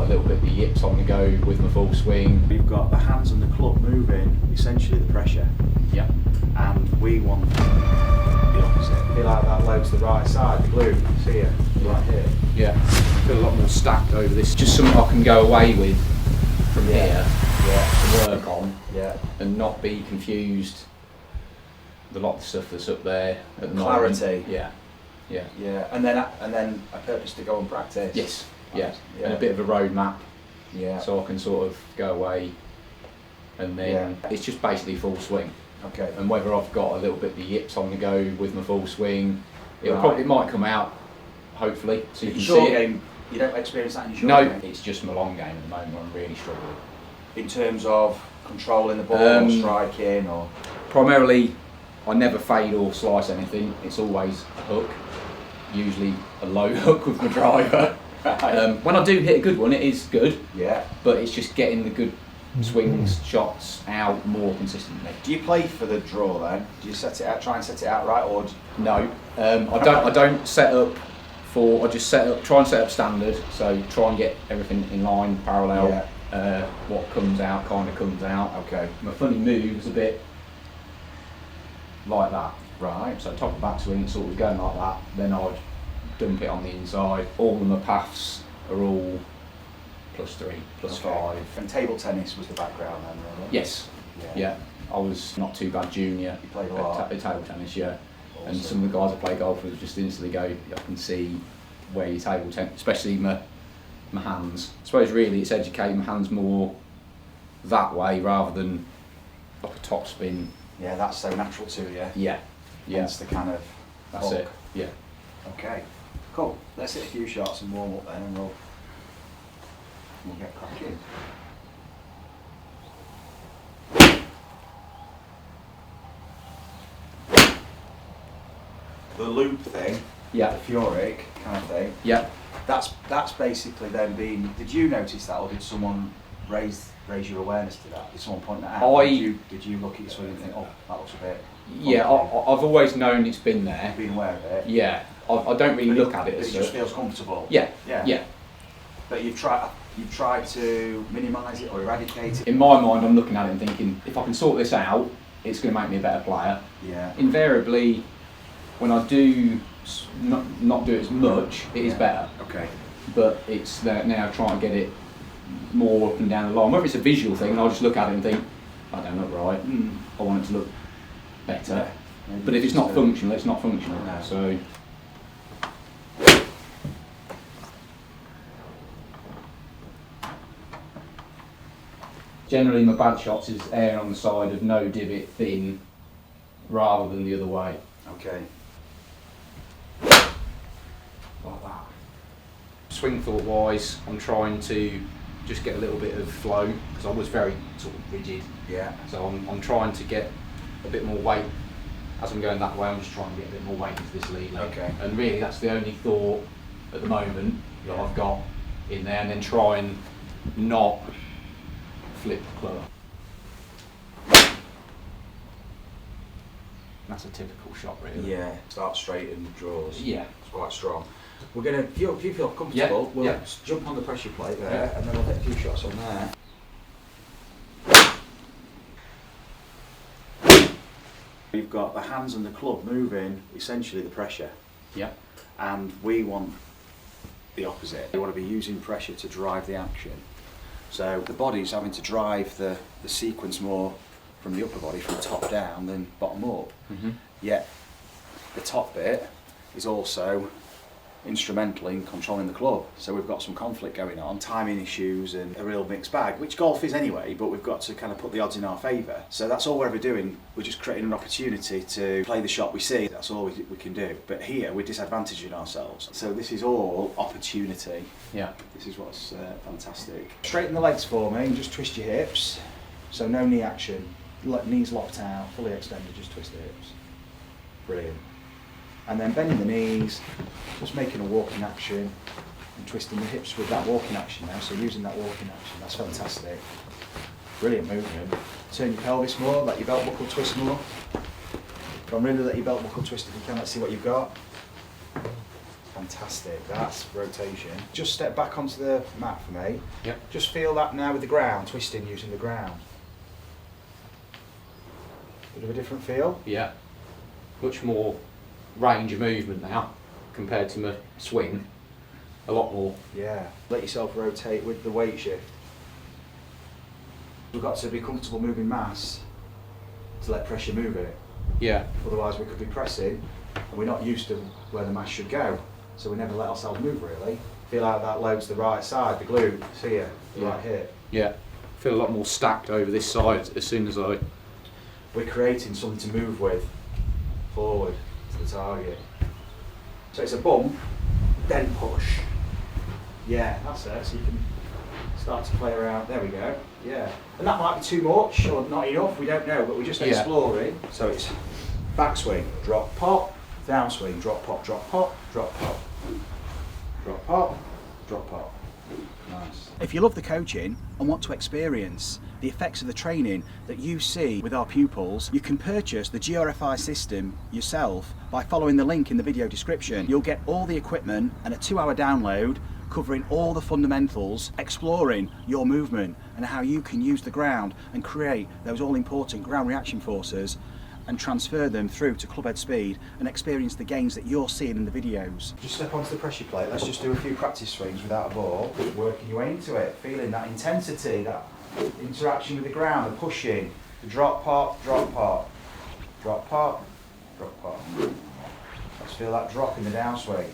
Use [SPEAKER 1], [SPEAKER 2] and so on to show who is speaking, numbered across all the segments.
[SPEAKER 1] a little bit of the yips on the go with my full swing.
[SPEAKER 2] We've got the hands and the club moving, essentially the pressure.
[SPEAKER 1] Yeah.
[SPEAKER 2] And we want the opposite. Feel like that load to the right side, the glute, see it, right here.
[SPEAKER 1] Yeah. I feel a lot more stacked over this. Just something I can go away with from here to work on and not be confused with a lot of the stuff that's up there at the moment.
[SPEAKER 2] Clarity.
[SPEAKER 1] Yeah. Yeah.
[SPEAKER 2] Yeah. And then a purpose to go and practice.
[SPEAKER 1] Yes. Yeah. And a bit of a roadmap.
[SPEAKER 2] Yeah.
[SPEAKER 1] So I can sort of go away and then it's just basically full swing.
[SPEAKER 2] Okay.
[SPEAKER 1] And whether I've got a little bit of the yips on the go with my full swing, it might come out, hopefully, so you can see it.
[SPEAKER 2] Game, you don't experience that in your short game?
[SPEAKER 1] No, it's just my long game at the moment. I'm really struggling.
[SPEAKER 2] In terms of controlling the ball, or striking, or
[SPEAKER 1] primarily, I never fade or slice anything. It's always a hook, usually a low hook with my driver. When I do hit a good one, it is good. Yeah. But it's just getting the good swings, shots out more consistently.
[SPEAKER 2] Do you play for the draw then? Do you set it out, try and set it out right, or
[SPEAKER 1] no? I don't set up for. I just try and set up standard. So try and get everything in line, parallel.
[SPEAKER 2] Yeah.
[SPEAKER 1] What comes out kind of comes out.
[SPEAKER 2] Okay.
[SPEAKER 1] My funny move is a bit like that.
[SPEAKER 2] Right.
[SPEAKER 1] So top of backswing, it's sort of going like that. Then I'd dump it on the inside. All of my paths are all +3, +5.
[SPEAKER 2] And table tennis was the background then, really?
[SPEAKER 1] Yes. Yeah. I was not too bad junior.
[SPEAKER 2] You played a lot?
[SPEAKER 1] At table tennis, yeah.
[SPEAKER 2] Awesome.
[SPEAKER 1] And some of the guys that play golf would just instantly go, I can see where your table tennis, especially my hands. I suppose really it's educating my hands more that way rather than like a top spin.
[SPEAKER 2] Yeah, that's so natural to you.
[SPEAKER 1] Yeah. Yeah.
[SPEAKER 2] That's the kind of
[SPEAKER 1] That's
[SPEAKER 2] hook.
[SPEAKER 1] it. Yeah.
[SPEAKER 2] Okay. Cool. Let's hit a few shots and warm up then, and we'll get cracking. The loop thing, the Fioric kind of thing.
[SPEAKER 1] Yeah.
[SPEAKER 2] That's basically then being. Did you notice that, or did someone raise your awareness to that? Did someone point that out? Did you look at your swing and think, oh, that looks a bit?
[SPEAKER 1] Yeah, I've always known it's been there.
[SPEAKER 2] You've been aware of it.
[SPEAKER 1] Yeah. I don't really look at it as
[SPEAKER 2] it just feels comfortable.
[SPEAKER 1] Yeah.
[SPEAKER 2] Yeah.
[SPEAKER 1] Yeah.
[SPEAKER 2] But you've tried to minimise it or eradicate it.
[SPEAKER 1] In my mind, I'm looking at it and thinking, if I can sort this out, it's going to make me a better player.
[SPEAKER 2] Yeah.
[SPEAKER 1] Invariably, when I do not do it as much, it is better.
[SPEAKER 2] Okay.
[SPEAKER 1] But it's now trying to get it more up and down the line. Whether it's a visual thing, I'll just look at it and think, I don't look right. I want it to look better.
[SPEAKER 2] Yeah.
[SPEAKER 1] But if it's not functional, it's not functional.
[SPEAKER 2] No.
[SPEAKER 1] So. Generally, my bad shots is erring on the side of no divot, thin, rather than the other way.
[SPEAKER 2] Okay.
[SPEAKER 1] Like that. Swing thought wise, I'm trying to just get a little bit of flow because I was very sort of rigid.
[SPEAKER 2] Yeah.
[SPEAKER 1] So I'm trying to get a bit more weight as I'm going that way. I'm just trying to get a bit more weight into this lead leg.
[SPEAKER 2] Okay.
[SPEAKER 1] And really, that's the only thought at the moment that I've got in there, and then try and not flip the club. That's a typical shot, really.
[SPEAKER 2] Yeah. Start straight and draws.
[SPEAKER 1] Yeah.
[SPEAKER 2] It's quite strong. We're gonna, if you feel comfortable, we'll jump on the pressure plate there, and then we'll hit a few shots on there. We've got the hands and the club moving, essentially the pressure.
[SPEAKER 1] Yeah.
[SPEAKER 2] And we want the opposite. We want to be using pressure to drive the action. So the body's having to drive the sequence more from the upper body, from top down than bottom up. Yet the top bit is also instrumental in controlling the club. So we've got some conflict going on, timing issues and a real mixed bag, which golf is anyway, but we've got to kind of put the odds in our favour. So that's all we're ever doing. We're just creating an opportunity to play the shot we see. That's all we can do. But here we're disadvantaging ourselves. So this is all opportunity.
[SPEAKER 1] Yeah.
[SPEAKER 2] This is what's fantastic. Straighten the legs for me and just twist your hips. So no knee action. Knees locked out, fully extended, just twist the hips. Brilliant. And then bending the knees, just making a walking action and twisting the hips with that walking action now. So using that walking action, that's fantastic. Brilliant movement. Turn your pelvis more, let your belt buckle twist more. Go on, really let your belt buckle twist if you can. Let's see what you've got. Fantastic, that's rotation. Just step back onto the mat for me.
[SPEAKER 1] Yep.
[SPEAKER 2] Just feel that now with the ground, twisting using the ground. Bit of a different feel?
[SPEAKER 1] Yeah. Much more range of movement now compared to my swing. A lot more.
[SPEAKER 2] Yeah. Let yourself rotate with the weight shift. We've got to be comfortable moving mass to let pressure move it.
[SPEAKER 1] Yeah.
[SPEAKER 2] Otherwise we could be pressing and we're not used to where the mass should go. So we never let ourselves move really. Feel how that loads the right side, the glute, here, the right hip.
[SPEAKER 1] Yeah. Feel a lot more stacked over this side as soon as I...
[SPEAKER 2] We're creating something to move with, forward to the target. So it's a bump, then push. Yeah, that's it. So you can start to play around. There we go. Yeah. And that might be too much or not enough, we don't know, but we're just exploring. So it's backswing, drop, pop, downswing, drop, pop, drop, pop, drop, pop. Drop, pop, drop, pop. Nice. If you love the coaching and want to experience the effects of the training that you see with our pupils, you can purchase the GRFI system yourself by following the link in the video description. You'll get all the equipment and a 2-hour download covering all the fundamentals, exploring your movement and how you can use the ground and create those all-important ground reaction forces and transfer them through to club head speed and experience the gains that you're seeing in the videos. Just step onto the pressure plate. Let's just do a few practice swings without a ball, working your way into it, feeling that intensity, that interaction with the ground, the pushing, the drop pop, drop pop, drop pop, drop pop. Let's feel that drop in the downswing.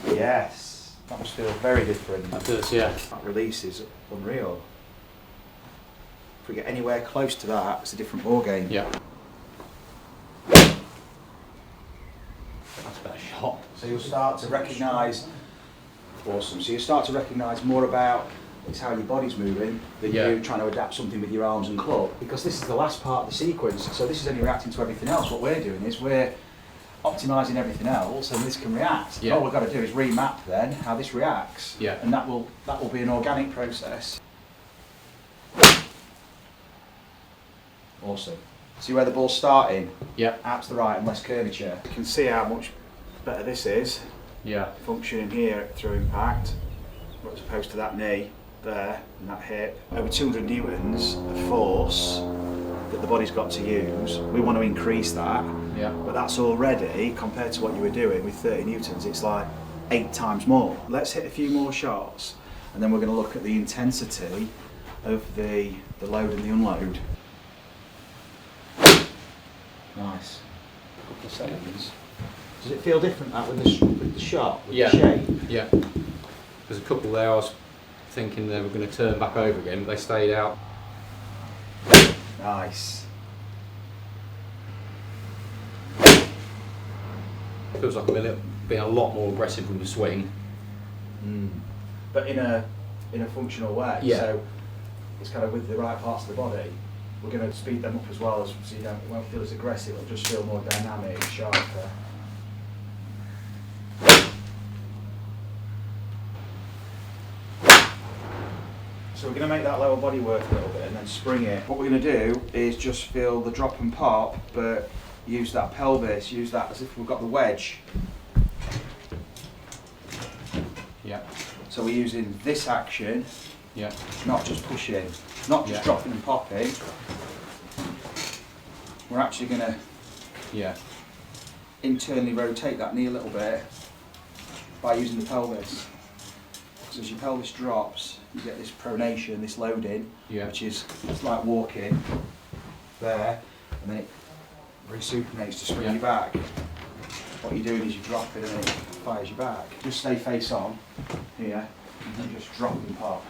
[SPEAKER 2] Yes, that must feel very different.
[SPEAKER 1] That does, yeah.
[SPEAKER 2] That release is unreal. If we get anywhere close to that, it's a different ball game.
[SPEAKER 1] Yeah. That's a better shot.
[SPEAKER 2] So you'll start to recognise, awesome, so you start to recognise more about it's how your body's moving than you trying to adapt something with your arms and club. Because this is the last part of the sequence, so this is only reacting to everything else. What we're doing is we're optimising everything else and this can react.
[SPEAKER 1] Yeah.
[SPEAKER 2] All we've got to do is remap then how this reacts.
[SPEAKER 1] Yeah.
[SPEAKER 2] And that will be an organic process. Awesome. See where the ball's starting?
[SPEAKER 1] Yeah.
[SPEAKER 2] Out to the right and less curvature. You can see how much better this is.
[SPEAKER 1] Yeah.
[SPEAKER 2] Functioning here through impact, as opposed to that knee there and that hip. Over 200 newtons of force that the body's got to use. We want to increase that.
[SPEAKER 1] Yeah.
[SPEAKER 2] But that's already, compared to what you were doing with 30 newtons, it's like 8 times more. Let's hit a few more shots and then we're going to look at the intensity of the load and the unload. Nice. A couple of seconds. Does it feel different that with the shot, with the shape?
[SPEAKER 1] Yeah. There's a couple there I was thinking they were going to turn back over again, but they stayed out.
[SPEAKER 2] Nice.
[SPEAKER 1] Feels like I'm being a lot more aggressive with the swing.
[SPEAKER 2] But in a functional way.
[SPEAKER 1] Yeah.
[SPEAKER 2] So it's kind of with the right parts of the body. We're going to speed them up as well, so it won't feel as aggressive, it'll just feel more dynamic, sharper. So we're going to make that lower body work a little bit and then spring it. What we're going to do is just feel the drop and pop, but use that pelvis, use that as if we've got the wedge.
[SPEAKER 1] Yeah.
[SPEAKER 2] So we're using this action, not just pushing, not just dropping and popping. We're actually going to internally rotate that knee a little bit by using the pelvis. So as your pelvis drops, you get this pronation, this loading, which is it's like walking there, and then it resupinates to spring you back. What you're doing is you're dropping and it fires you back. Just stay face on here, and just drop and pop.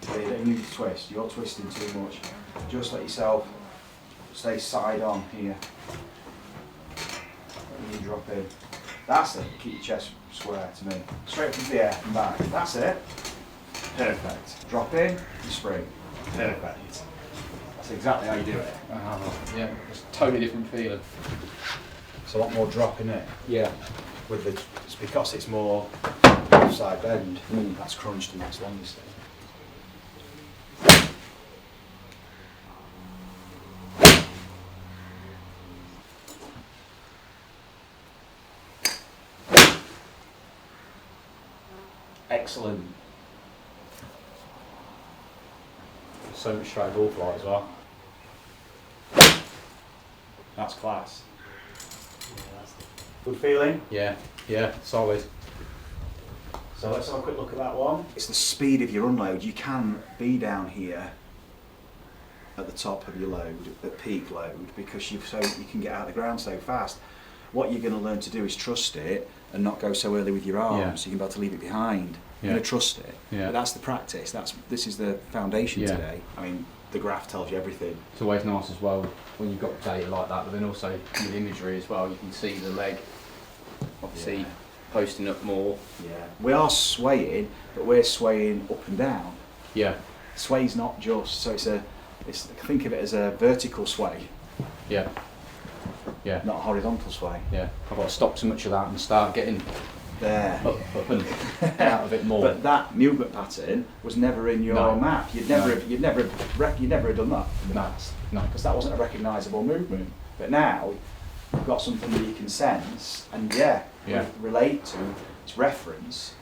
[SPEAKER 2] So you don't need to twist, you're twisting too much. Just let yourself stay side on here. And you drop in. That's it, keep your chest square to me. Straight from the air and back. That's it. Perfect. Drop in and spring. Perfect. That's exactly how you do it.
[SPEAKER 1] Yeah, it's a totally different feeling.
[SPEAKER 2] It's a lot more drop in it.
[SPEAKER 1] Yeah.
[SPEAKER 2] It's because it's more offside bend. That's crunched and that's longest.
[SPEAKER 1] Excellent. So much straight ball flight as well.
[SPEAKER 2] That's class. Good feeling?
[SPEAKER 1] Yeah, yeah, solid.
[SPEAKER 2] So let's have a quick look at that one. It's the speed of your unload. You can be down here at the top of your load, at peak load, because you can get out of the ground so fast. What you're going to learn to do is trust it and not go so early with your arms, so you can be able to leave it behind. You're going to trust it. Yeah. But that's the practice. This is the foundation today. I mean, the graph tells you everything.
[SPEAKER 1] It's always nice as well when you've got data like that, but then also with imagery as well, you can see the leg obviously posting up more.
[SPEAKER 2] Yeah. We are swaying, but we're swaying up and down.
[SPEAKER 1] Yeah.
[SPEAKER 2] Sway's not just, so think of it as a vertical sway.
[SPEAKER 1] Yeah. Yeah.
[SPEAKER 2] Not a horizontal sway.
[SPEAKER 1] Yeah. I've got to stop so much of that and start getting
[SPEAKER 2] there
[SPEAKER 1] up and out of it more.
[SPEAKER 2] But that movement pattern was never in your map. You'd never have done that in the past.
[SPEAKER 1] No.
[SPEAKER 2] Because that wasn't a recognisable movement. But now you've got something that you can sense and relate to. It's reference,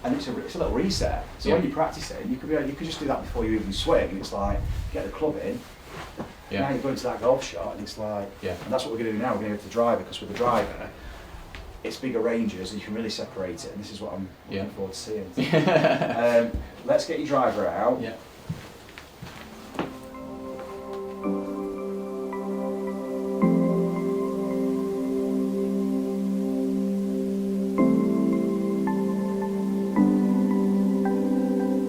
[SPEAKER 2] and it's a little reset. So when you practice it, you could just do that before you even swing. And it's like get the club in.
[SPEAKER 1] Yeah.
[SPEAKER 2] Now you're going to that golf shot, and it's like, and that's what we're going to do now. We're going to go to the driver, because with the driver, it's bigger ranges and you can really separate it. And this is what I'm looking forward to seeing. Let's get your driver out.
[SPEAKER 1] Yeah.